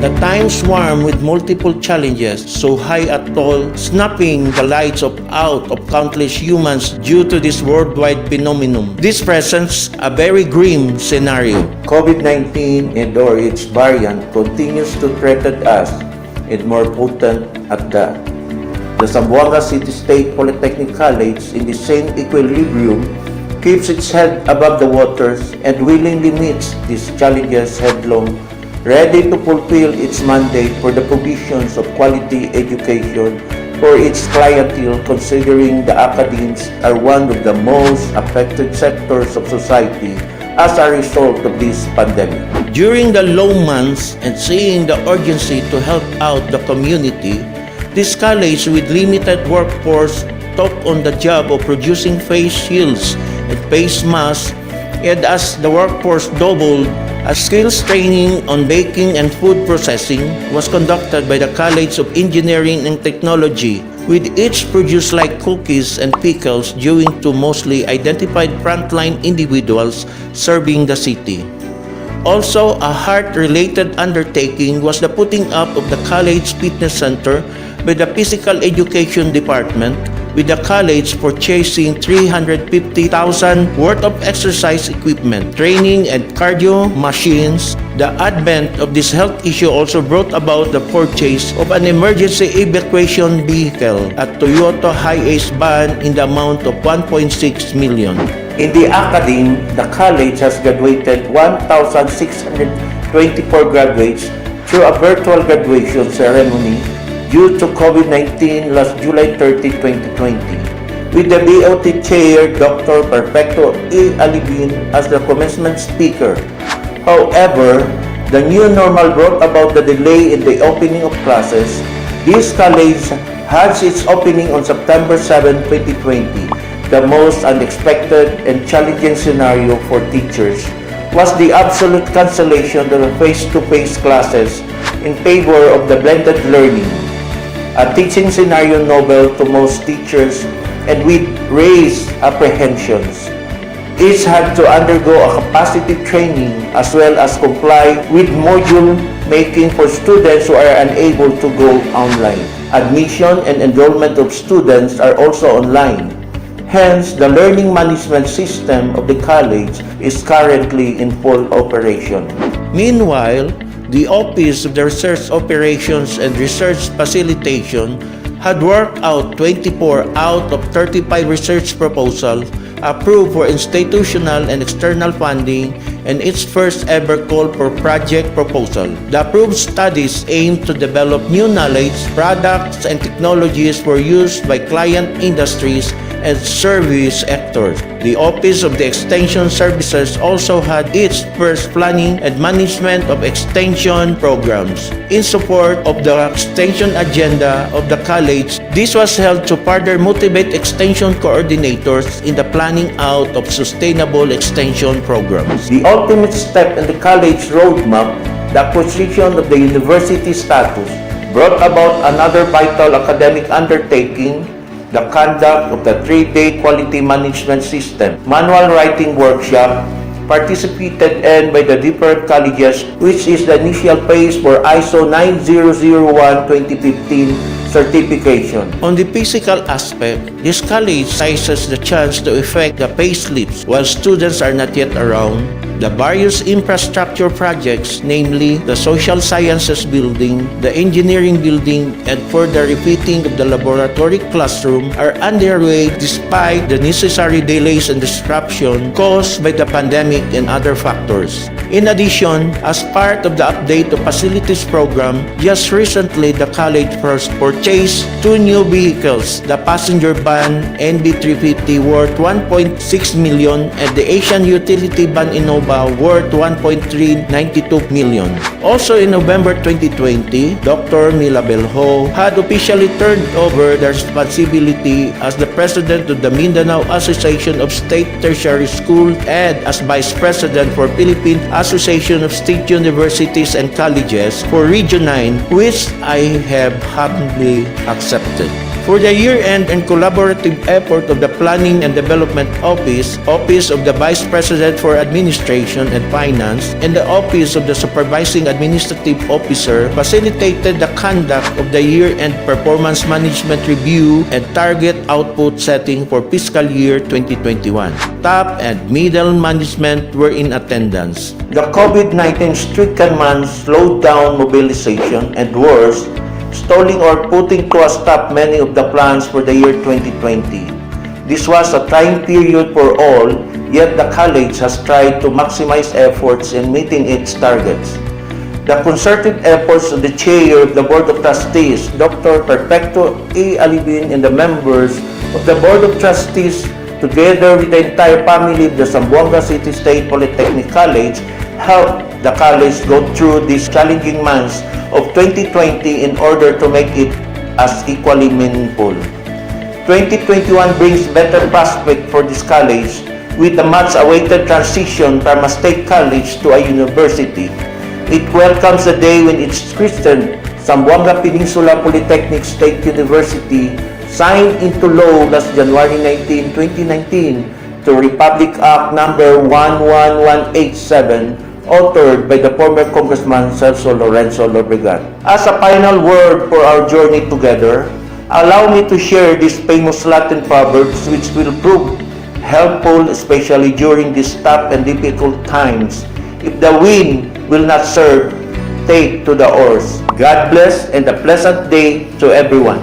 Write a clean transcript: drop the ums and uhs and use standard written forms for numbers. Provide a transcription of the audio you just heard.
The time swarmed with multiple challenges, so high at all, snapping the lights out of countless humans due to this worldwide phenomenon. This presents a very grim scenario. COVID-19 and or its variant continues to threaten us, and more potent at that. The Zamboanga City State Polytechnic College, in the same equilibrium, keeps its head above the waters and willingly meets these challenges headlong, ready to fulfill its mandate for the provisions of quality education for its clientele, considering the academies are one of the most affected sectors of society as a result of this pandemic. During the low months and seeing the urgency to help out the community, this college with limited workforce took on the job of producing face shields and face masks, and as the workforce doubled, a skills training on baking and food processing was conducted by the College of Engineering and Technology, with each produced like cookies and pickles due to mostly identified frontline individuals serving the city. Also, a heart-related undertaking was the putting up of the college fitness center by the Physical Education Department, with the college purchasing 350,000 worth of exercise equipment, training and cardio machines. The advent of this health issue also brought about the purchase of an emergency evacuation vehicle at Toyota Hi-Ace van in the amount of 1.6 million. In the academe, the college has graduated 1,624 graduates through a virtual graduation ceremony due to COVID-19 last July 30, 2020, with the BOT Chair Dr. Perfecto A. Alibin as the commencement speaker. However, the new normal brought about the delay in the opening of classes. This college has its opening on September 7, 2020. The most unexpected and challenging scenario for teachers was the absolute cancellation of the face-to-face classes in favor of the blended learning, a teaching scenario novel to most teachers and with raised apprehensions. Each had to undergo a capacity training as well as comply with module making for students who are unable to go online. Admission and enrollment of students are also online. Hence, the learning management system of the college is currently in full operation. Meanwhile, the Office of the Research Operations and Research Facilitation had worked out 24 out of 35 research proposals approved for institutional and external funding and its first ever call for project proposal. The approved studies aim to develop new knowledge, products, and technologies for use by client industries and service sectors. The Office of the Extension Services also had its first planning and management of extension programs. In support of the extension agenda of the college, this was held to further motivate extension coordinators in the planning out of sustainable extension programs. The ultimate step in the college roadmap, the acquisition of the university status, brought about another vital academic undertaking, the conduct of the 3-day quality management system, manual writing workshop, participated in by the different colleges, which is the initial phase for ISO 9001-2015 certification. On the physical aspect, this college seizes the chance to effect the payslips while students are not yet around. The various infrastructure projects, namely the Social Sciences Building, the Engineering Building, and further refitting of the laboratory classroom are underway despite the necessary delays and disruption caused by the pandemic and other factors. In addition, as part of the update of facilities program, just recently the college first purchased 2 new vehicles, the passenger van NB350 worth 1.6 million and the Asian Utility Van Innova worth 1.392 million. Also in November 2020, Dr. Mila Belho had officially turned over the responsibility as the president of the Mindanao Association of State Tertiary Schools and as vice president for Philippine Association of State Universities and Colleges for Region 9, which I have humbly accepted. For the year-end and collaborative effort of the Planning and Development Office, Office of the Vice President for Administration and Finance, and the Office of the Supervising Administrative Officer facilitated the conduct of the year-end performance management review and target output setting for fiscal year 2021. Top and middle management were in attendance. The COVID-19 stricken months slowed down mobilization and worse, stalling or putting to a stop many of the plans for the year 2020. This was a trying period for all, yet the college has tried to maximize efforts in meeting its targets. The concerted efforts of the Chair of the Board of Trustees, Dr. Perfecto A. Alibin, and the members of the Board of Trustees, together with the entire family of the Zamboanga City State Polytechnic College, helped the college go through these challenging months of 2020 in order to make it as equally meaningful. 2021 brings better prospect for this college with the much-awaited transition from a state college to a university. It welcomes the day when its christened Zamboanga Peninsula Polytechnic State University signed into law last January 19, 2019 to Republic Act number 11187, authored by the former Congressman Celso Lorenzo Lobregat. As a final word for our journey together, allow me to share these famous Latin proverbs which will prove helpful especially during these tough and difficult times. If the wind will not serve, take to the oars. God bless and a pleasant day to everyone.